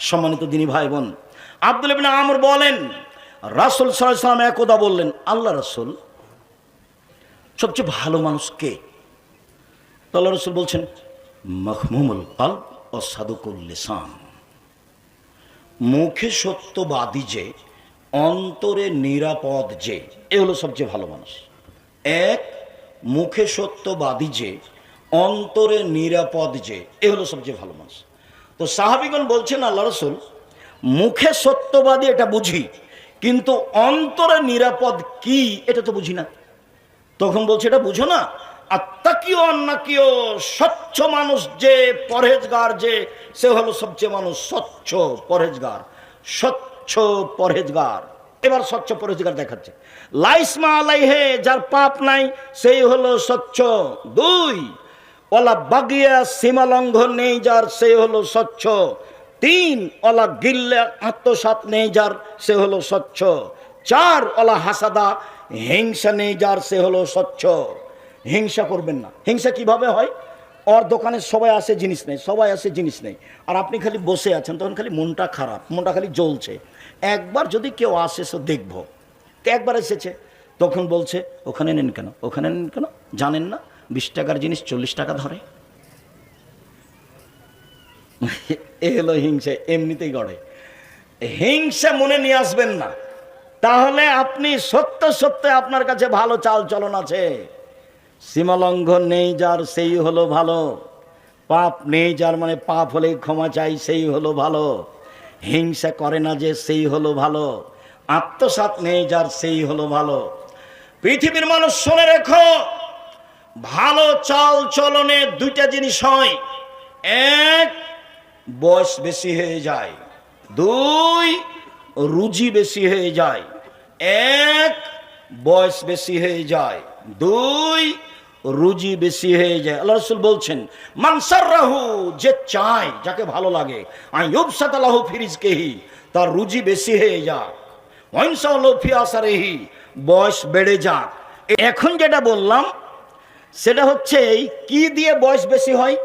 সম্মানিত দিনী ভাই বোন, আব্দুল্লাহ ইবনে আমর বলেন রাসূল সাল্লাল্লাহু আলাইহি ওয়াসাল্লাম একদা বললেন, আল্লাহ রাসূল সবচেয়ে ভালো মানুষ কে? আল্লাহ রাসূল বলছেন, মাহমুমুল কলব ও সাদুকুল লিসান। মুখে সত্যবাদী যে, অন্তরে নিরাপদ যে, এ হলো সবচেয়ে ভালো মানুষ। এক, মুখে সত্যবাদী যে, অন্তরে নিরাপদ যে, এ হলো সবচেয়ে ভালো মানুষ। তো সাহাবীগণ বলছেন, আল্লাহ রাসূল মুখে সত্যবাদী এটা বুঝি, কিন্তু অন্তরে নিরাপদ কি এটা তো বুঝি না। তখন বলছে, এটা বুঝো না? আত্মাকিও অন্নাকিও, স্বচ্ছ মানুষ যে, পরহেজগার যে, সে হলো সবচেয়ে মানুষ স্বচ্ছ পরহেজগার, স্বচ্ছ পরহেজগার। এবার স্বচ্ছ পরহেজগার দেখাচ্ছে, লাইসমা আলাইহে, যার পাপ নাই সেই হলো স্বচ্ছ। দুই, ওয়ালা বাগিয়া, সীমা লঙ্ঘন নেই যার, সে হলো স্বচ্ছ। তিন, ওয়ালা গিল্লা, আত্মসাৎ নেই যার, সে হলো স্বচ্ছ। চার, ওয়ালা হাসাদা, হিংসা নেই যার, সে হলো স্বচ্ছ। হিংসা করবেন না। হিংসা কিভাবে হয়? ওর দোকানে সবাই আসে, জিনিস নেই, সবাই আসে, জিনিস নেই, আর আপনি খালি বসে আছেন, তখন খালি মনটা খারাপ, মনটা খালি জ্বলছে। একবার যদি কেউ আসে সে দেখবো, একবার এসেছে, তখন বলছে ওখানে নেন কেন, ওখানে নেন কেন, জানেন না 20 টাকার জিনিস 40 টাকা ধরে। এ হলো হিংসা, এমনিতেই গড়ে। হিংসা মনে নিয়ে আসবেন না, তাহলে আপনি সত্য সত্য আপনার কাছে ভালো চাল চলন আছে। সীমালঙ্ঘন নেই যার, সেই হলো ভালো। পাপ নেই যার, মানে পাপ হলে ক্ষমা চাই, সেই হলো ভালো। হিংসা করে না যে, সেই হলো ভালো। আত্মসাৎ নেই যার, সেই হলো ভালো। পৃথিবীর মানুষ শুনে রেখো, ভালো চাল চলনে দুইটা জিনিস হয়। এক, বয়স বেশি হয়ে যায়। দুই, রুজি বেশি হয়ে যায়। এক, বয়স বেশি হয়ে যায়। দুই, রুজি বেশি হয়ে যায়। আল্লাহ রাসূল বলছেন, মানসাররাহু, যে চায়, যাকে ভালো লাগে, আইয়ুবসাতালাহু ফি রিজকিহি, তার রুজি বেশি হয়ে যায়। ওয়াইনসালাহু ফি আসারিহি, বয়স বেড়ে যাক। এখন যেটা বললাম সেটা হচ্ছে, এই কি দিয়ে বয়স বেশি হয়?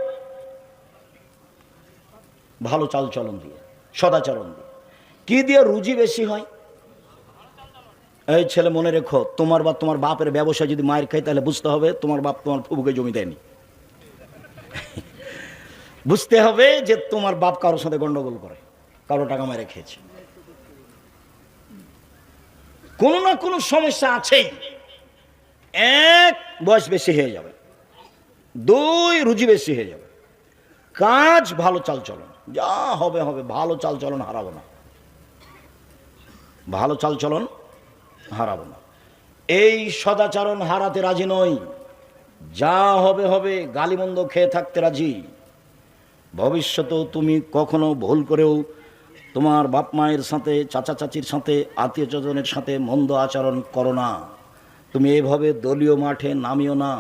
ভালো চাল চলন দিয়ে, সদাচরণ দিয়ে। কি দিয়ে রুজি বেশি হয়? এই ছেলে মনে রেখো, তোমার বা তোমার বাপের ব্যবসা যদি মায়ের খায়, তাহলে বুঝতে হবে তোমার বাপ তোমার ফুবুকে জমি দেয়নি। বুঝতে হবে যে তোমার বাপ কারোর সাথে গন্ডগোল করে, কারো টাকা মেরে খেয়েছে, কোনো না কোনো সমস্যা আছেই। এক, বয়স বেশি হয়ে যাবে। দুই, রুজি বেশি হয়ে যাবে। কাজ, ভালো চাল চলন, যা হবে হবে, ভালো চাল চলন হারাবো না, ভালো চাল চলন হারাবো না। এই সদাচরণ হারাতে রাজি নই। যা হবে হবে, গালিমন্দ খেয়ে থাকতে রাজি। ভবিষ্যতেও তুমি কখনো ভুল করেও তোমার বাপ মায়ের সাথে, চাচা চাচির সাথে, আত্মীয় স্বজনের সাথে মন্দ আচরণ করো না। তুমি এইভাবে দলীয় মাঠে নামিও না,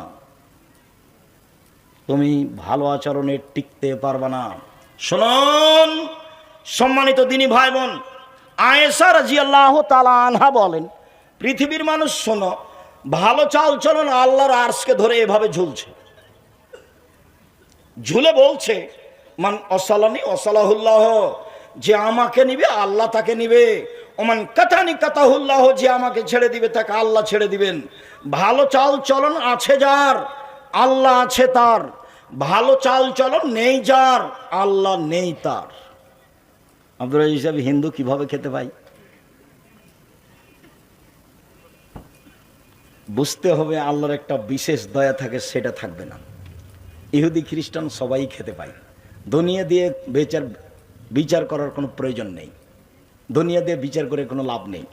তুমি ভালো আচরণে টিকতে পারবা না। শুনুন সম্মানিত দিনী ভাই বোন, আয়েশা রাদিয়াল্লাহু তাআলা আনহা বলেন, পৃথিবীর মানুষ শোনো, ভালো চাল চলন আল্লাহর আরশকে ধরে এভাবে ঝুলছে, ঝুলে বলছে, মান অসালানি অসালাহুল্লাহ, যে আমাকে নিবে আল্লাহ তাকে নিবে। ওমান কাতানি কাতাহুল্লাহ, যে আমাকে ছেড়ে দিবে তাকে আল্লাহ ছেড়ে দিবেন। ভালো চাল চলন আছে যার, আল্লাহ আছে তার। ভালো চাল চলন নেই যার, আল্লাহ নেই তার। আব্দুল রাজ্জাক সাহেব হিন্দু কিভাবে খেতে পাই? বুঝতে হবে আল্লাহর একটা বিশেষ দয়া থাকে, সেটা থাকবে না। ইহুদি খ্রিস্টান সবাই খেতে পায়। দুনিয়া দিয়ে বিচার করার কোনো প্রয়োজন নেই, দুনিয়া দিয়ে বিচার করে কোনো লাভ নেই।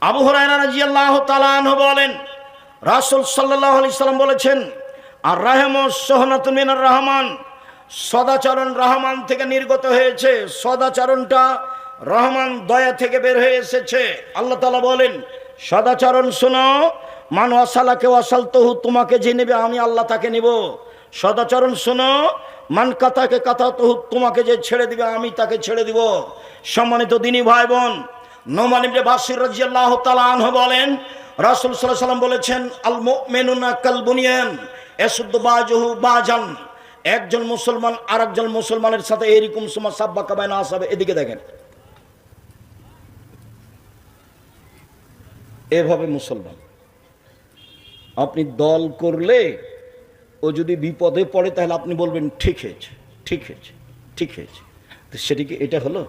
আবু হুরায়রা রাদিয়াল্লাহু তাআলা আনহু বলেন, রাসূল সাল্লাল্লাহু আলাইহি সাল্লাম বলেছেন, আর রাহমাতুস সুহনাতুন মিনার রহমান, সদাচরণ রহমান থেকে নির্গত হয়েছে, সদাচরণটা রহমান দয়া থেকে বের হয়ে এসেছে। আল্লাহ তাআলা বলেন, সদাচরণ শোনো, মান ওয়াসালাকে ওয়াসালতুহু, তোমাকে যে নেবে আমি আল্লাহ তাকে নিব। সদাচরণ শোনো, মান কাতাকে কাতাতুহু, তোমাকে যে ছেড়ে দিবে আমি তাকে ছেড়ে দিব। সম্মানিত দিনী ভাই বোন, নোমান ইবনে বাশির রাদিয়াল্লাহু তাআলা আনহু বলেন, রাসূল সাল্লাল্লাহু আলাইহি সাল্লাম বলেছেন, আল মুমিনুনা কাল বুনিয়ান ইয়াসুদ্দু বাজুহু বাজান, একজন মুসলমান আর একজন মুসলমানের সাথে এরকম সময় সাব্বা কাবায় না আসবে। এদিকে দেখেন, এভাবে মুসলমান আপনি দল করলে ও যদি বিপদে পড়ে তাহলে আপনি বলবেন ঠিক হয়েছে, ঠিক হয়েছে, ঠিক হয়েছে। তো সেটি কি এটা হলো?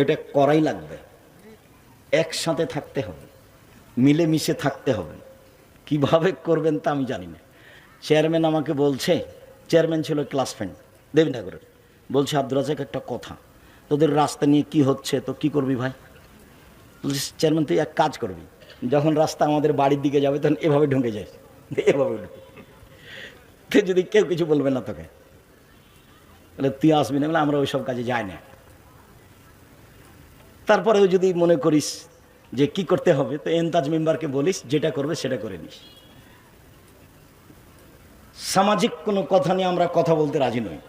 এটা করাই লাগবে, একসাথে থাকতে হবে, মিলেমিশে থাকতে হবে। কিভাবে করবেন তা আমি জানি না। চেয়ারম্যান আমাকে বলছে, চেয়ারম্যান ছিল ক্লাস ফ্রেন্ড দেবীনগরের, বলছে আব্দুল রাজাক একটা কথা, তোদের রাস্তা নিয়ে কি হচ্ছে, তো কি করবি ভাই? বলছি চেয়ারম্যান তুই এক কাজ করবি, যখন রাস্তা আমাদের বাড়ির দিকে যাবে তখন এভাবে ঢুকে যায়, এভাবে ঢুকে, তুই যদি কেউ কিছু বলবে না তোকে, বলে তুই আসবি না, বলে আমরা ওইসব কাজে যাই না। তারপরেও যদি মনে করিস যে কি করতে হবে, তো এনতাজ মেম্বারকে বলিস যেটা করবে সেটা করে নিস। সামাজিক কোনো কথা নিয়ে আমরা কথা বলতে রাজি নই।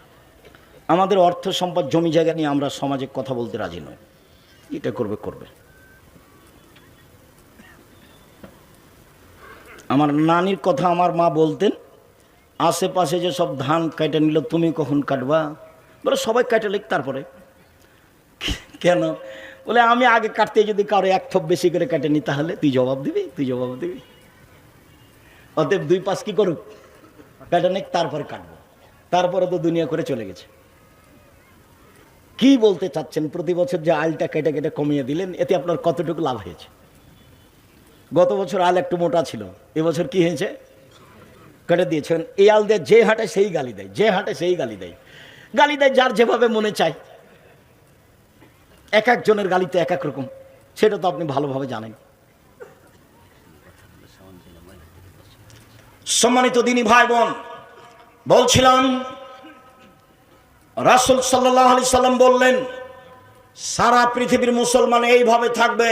আমাদের অর্থ সম্পদ জমি জায়গা নিয়ে আমরা সমাজে কথা বলতে রাজি নই। এটা করবে করবে। আমার নানির কথা আমার মা বলতেন, আশেপাশে যে সব ধান কেটে নিল তুমি কখন কাটবা? বলে সবাই কেটে লিখ। তারপরে কেন? বলে আমি আগে কাটতে যদি কারো এক থোপ বেশি করে কেটে নি তাহলে তুই জবাব দিবি, তুই জবাব দিবি। অতএব দুই পাশ কি করুক, কেটে নিক, তারপরে কাটবো। তারপরে তো দুনিয়া করে চলে গেছে। কি বলতে চাচ্ছেন? প্রতি বছর যে আলটা কেটে কেটে কমিয়ে দিলেন, এতে আপনার কতটুকু লাভ হয়েছে? গত বছর আল একটু মোটা ছিল, এবছর কি হয়েছে? কেটে দিয়েছেন। এই আল দিয়ে যে হাঁটে সেই গালি দেয়, যে হাঁটে সেই গালি দেয়, গালি দেয় যার যেভাবে মনে চায়। এক একজনের গালিতে এক এক রকম, সেটা তো আপনি ভালোভাবে জানেন। সম্মানিত দিনী ভাই বোন, বলছিলাম রাসূল সাল্লাল্লাহু আলাইহি সাল্লাম বললেন সারা পৃথিবীর মুসলমান এইভাবে থাকবে,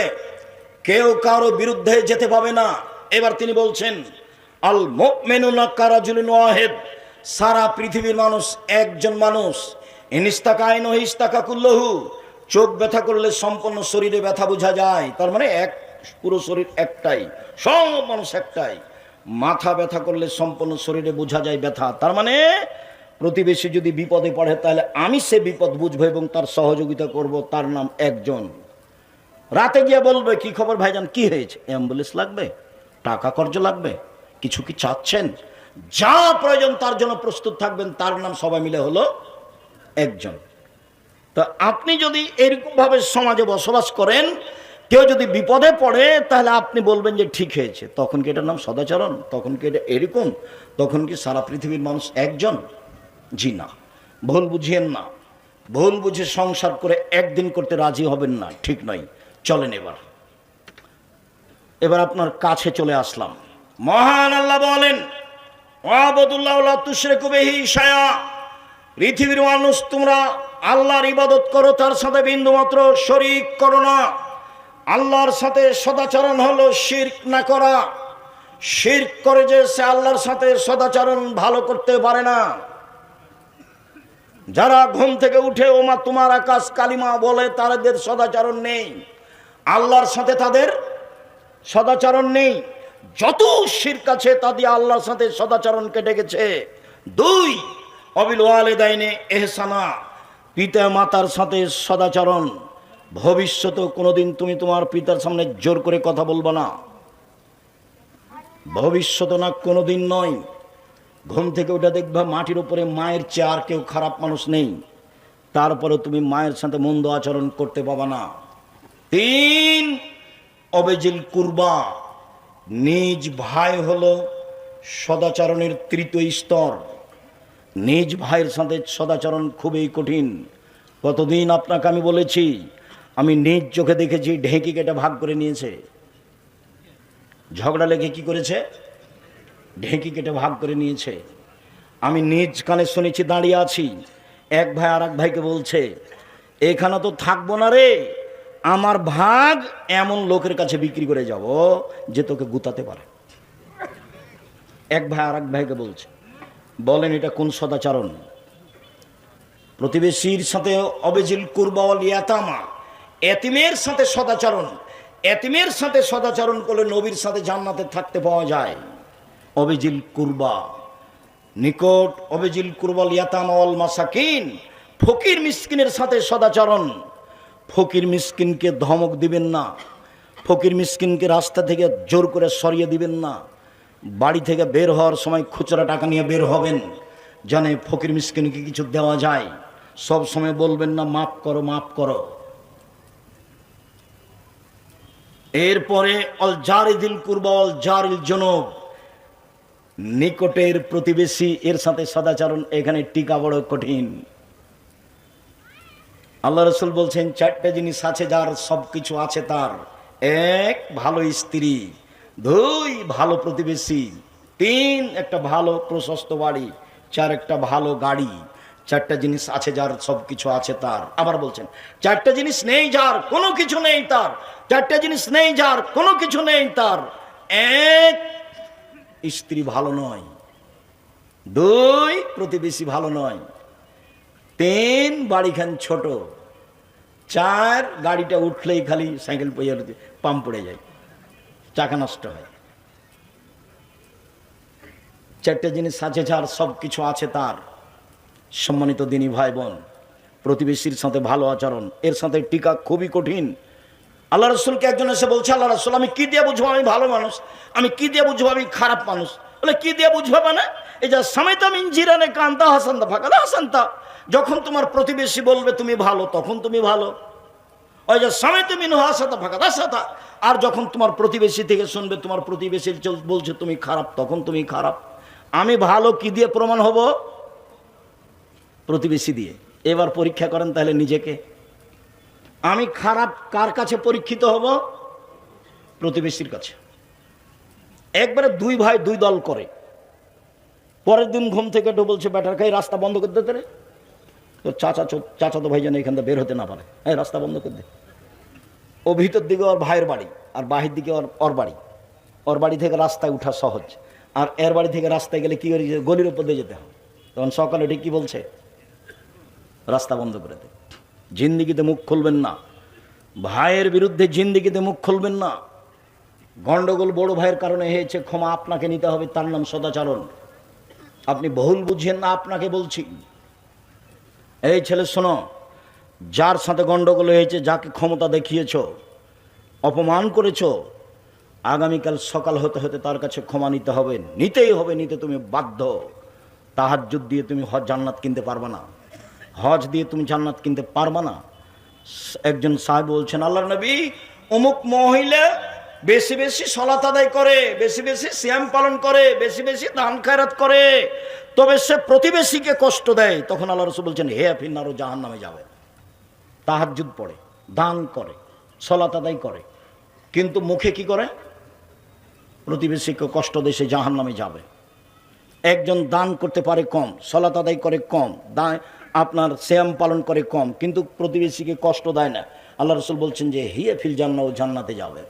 কেউ কারো বিরুদ্ধে যেতে পাবে না। এবার তিনি বলছেন আল মুমিনুনা কারাজুলিন ওয়াহিদ, সারা পৃথিবীর মানুষ একজন মানুষ। ইনিস্তাকা আইনু ইস্তাকা কুল্লুহু, চোখ ব্যথা করলে সম্পূর্ণ শরীরে ব্যথা বোঝা যায়, তার মানে এক পুরো শরীর একটাই, সব মানুষ একটাই। মাথা ব্যথা করলে সম্পূর্ণ শরীরে বোঝা যায় ব্যথা, তার মানে প্রতিবেশী যদি বিপদে পড়ে তাহলে আমি সে বিপদ বুঝবো এবং তার সহযোগিতা করব, তার নাম একজন। রাতে গিয়ে বলবে কি খবর ভাইজান, কি হয়েছে? অ্যাম্বুলেন্স লাগবে, টাকা কর্জ লাগবে, কিছু কি চাচ্ছেন? যা প্রয়োজন তার জন্য প্রস্তুত থাকবেন, তার নাম সবাই মিলে হলো একজন। তো আপনি যদি এরকম ভাবে সমাজে বসবাস করেন, কেউ যদি বিপদে পড়ে তাহলে আপনি বলবেন যে ঠিক হয়েছে, তখন কি এটার নাম সদাচরণ? তখন কি এটা এরকম? তখন কি সারা পৃথিবীর মানুষ একজন? জি না, ভুল বুঝিয়েন না। ভুল বুঝে সংসার করে একদিন করতে রাজি হবেন না, ঠিক নয়। চলেন এবার আপনার কাছে চলে আসলাম। মহান আল্লাহ বলেন ওয়াবুদুল্লাহ লা তুশরিকু বিহি শাইআ, পৃথিবীর মানুষ তোমরা আল্লাহর ইবাদত করো, তার সাথে বিন্দুমাত্র শরীক করো না। আল্লাহর সাথে সদাচরণ হলো শিরক না করা। শিরক করে যে সে আল্লাহর সাথে সদাচরণ ভালো করতে পারে না। যারা ঘুম থেকে উঠে ওমা তোমার আকাশ কালিমা বলে, তাদের সদাচরণ নেই, আল্লাহর সাথে তাদের সদাচরণ নেই। যত শিরক আছে তা দিয়ে আল্লাহর সাথে সদাচরণ কেটে গেছে। দুই, অবিল ওয়ালিদাইনে ইহসানা, পিতা মাতার সাথে সদাচরণ। ভবিষ্যতে কোনোদিন তুমি তোমার পিতার সামনে জোর করে কথা বলবা না, ভবিষ্যতে না, কোনোদিন নয়। ঘুম থেকে উঠে দেখবা মাটির উপরে মায়ের চেয়ে আর কেউ খারাপ মানুষ নেই, তারপরে তুমি মায়ের সাথে মন্দ আচরণ করতে পাবা না। তিন, অবেজিল কুরবা, নিজ ভাই হলো সদাচরণের তৃতীয় স্তর। নিজ ভাইয়ের সাথে সদাচরণ খুবই কঠিন। কতদিন আপনাকে আমি বলেছি, আমি নিজ চোখে দেখেছি ঢেঁকি কেটে ভাগ করে নিয়েছে। ঝগড়া লেগে কি করেছে? ঢেঁকি কেটে ভাগ করে নিয়েছে। আমি নিজ কানে শুনেছি, দাঁড়িয়ে আছি, এক ভাই আর এক ভাইকে বলছে এখানে তো থাকবো না রে, আমার ভাগ এমন লোকের কাছে বিক্রি করে যাব যে তোকে গুতাতে পারে। এক ভাই আর এক ভাইকে বলছে। বলেন এটা কোন সদাচরণ? প্রতিবেশীর সাথে অবেজিল কুরবা ওয়াল ইয়াতামা, এতিমের সাথে সদাচরণ। এতিমের সাথে সদাচরণ করলে নবীর সাথে জান্নাতে থাকতে পাওয়া যায়। অবেজিল কুরবা, নিকট অবেজিল কুরবাল ইয়াতামা ওয়াল মাসাকিন, ফকির মিসকিনের সাথে সদাচরণ। ফকির মিসকিনকে ধমক দিবেন না, ফকির মিসকিনকে রাস্তা থেকে জোর করে সরিয়ে দিবেন না। বাড়ি থেকে বের হওয়ার সময় খুচরা টাকা নিয়ে বের হবেন, জানে ফকির মিসকিনকে কিছু দেওয়া যায়। সব সময় বলবেন না মাফ করো মাফ করো। এরপরে অল জারিদিল কুরবা অল জারিল জুনুব, নিকটের প্রতিবেশী এর সাথে সদাচরণ। এখানে টিকা বড় কঠিন। আল্লাহ রাসূল বলছেন চারটা জিনিস আছে যার সবকিছু আছে তার। এক, ভালো স্ত্রী। দুই, ভালো প্রতিবেশী। তিন, একটা ভালো প্রশস্ত বাড়ি। চার, একটা ভালো গাড়ি। চারটা জিনিস আছে যার সবকিছু আছে তার। আবার বলছেন চারটা জিনিস নেই যার কোনো কিছু নেই তার। চারটা জিনিস নেই যার কোনো কিছু নেই তার। এক, স্ত্রী ভালো নয়। দুই, প্রতিবেশী ভালো নয়। তিন, বাড়িখান ছোট। চার, গাড়িটা উঠলেই খালি সাইকেল পাম্প পড়ে যায়, চাকা নষ্ট হয়। চারটে জিনিস আছে যার সবকিছু আছে তার। সম্মানিত দিনী ভাই বোন, প্রতিবেশীর সাথে ভালো আচরণ, এর সাথে টিকা খুবই কঠিন। আল্লাহ রসুলকে একজন এসে বলছে, আল্লাহ রসুল আমি কি দিয়ে বুঝবো আমি ভালো মানুষ, আমি কি দিয়ে বুঝবো আমি খারাপ মানুষ? বলে কি দিয়ে বুঝবো মানে এই যে সামেতা মিন জিরানে কান্তা হাসান্তা ফাঁকা হাসান্তা, যখন তোমার প্রতিবেশী বলবে তুমি ভালো তখন তুমি ভালো। ওই যে সামেতা মিন হাসাতা ফাঁকা হাসাতা, আর যখন তোমার প্রতিবেশী থেকে শুনবে তোমার প্রতিবেশী বলছে তুমি খারাপ তখন তুমি খারাপ। আমি ভালো কি দিয়ে প্রমাণ হব? প্রতিবেশী দিয়ে। এবার পরীক্ষা করেন তাহলে নিজেকে। আমি খারাপ কার কাছে পরীক্ষিত হব? প্রতিবেশীর কাছে। একবারে দুই ভাই দুই দল করে, পরের দিন ঘুম থেকে একটু বলছে ব্যাটার খাই রাস্তা বন্ধ করে দিতে রে, তো চাচা তো ভাই যেন এখান থেকে বের হতে না পারে, হ্যাঁ রাস্তা বন্ধ করে দে। ও ভিতর দিকে ওর ভাইয়ের বাড়ি আর বাহির দিকে ওর বাড়ি। ওর বাড়ি থেকে রাস্তায় উঠা সহজ, আর এর বাড়ি থেকে রাস্তায় গেলে কি গলির উপর দিয়ে যেতে হবে। তখন সকালে ঠিক কি বলছে? রাস্তা বন্ধ করে দে। জিন্দিগিতে মুখ খুলবেন না, ভাইয়ের বিরুদ্ধে জিন্দিগিতে মুখ খুলবেন না। গন্ডগোল বড় ভাইয়ের কারণে হয়েছে, ক্ষমা আপনাকে নিতে হবে, তার নাম সদাচরণ। আপনি বহুল বুঝেন না, আপনাকে বলছি। এই ছেলে শোনো, যার সাথে গন্ডগোল হয়েছে, যাকে ক্ষমতা দেখিয়েছ, অপমান করেছ, আগামীকাল সকাল হতে হতে তার কাছে ক্ষমা নিতে হবে, নিতেই হবে, নিতে তুমি বাধ্য। তাহাজ্জুদ দিয়ে তুমি জান্নাত কিনতে পারবে না, হজ দিয়ে তুমি জান্নাত কিনতে পারবা না। একজন সাহেব বলছেন, আল্লাহর নবী অমুক মহিলা বেশি বেশি সালাত আদায় করে, বেশি বেশি সিয়াম পালন করে, বেশি বেশি দান খায়রাত করে, তবে সে প্রতিবেশীকে কষ্ট দেয়। তখন আল্লাহ রাসূল বলছেন হে ফিন্নার, জাহান্নামে যাবে। তাহাজ্জুদ পড়ে, দান করে, সালাত আদায় করে, কিন্তু মুখে কি করে? প্রতিবেশীকে কষ্ট দেয়, সে জাহান্নামে যাবে। একজন দান করতে পারে কম, সালাত আদায় করে কম, আপনার সিয়াম পালন করে কম, কিন্তু প্রতিবেশীকে কষ্ট দেয় না। আল্লাহ রাসূল বলছেন যে হিয়া ফিল জান্নাহ, ও জান্নাতে যাবে।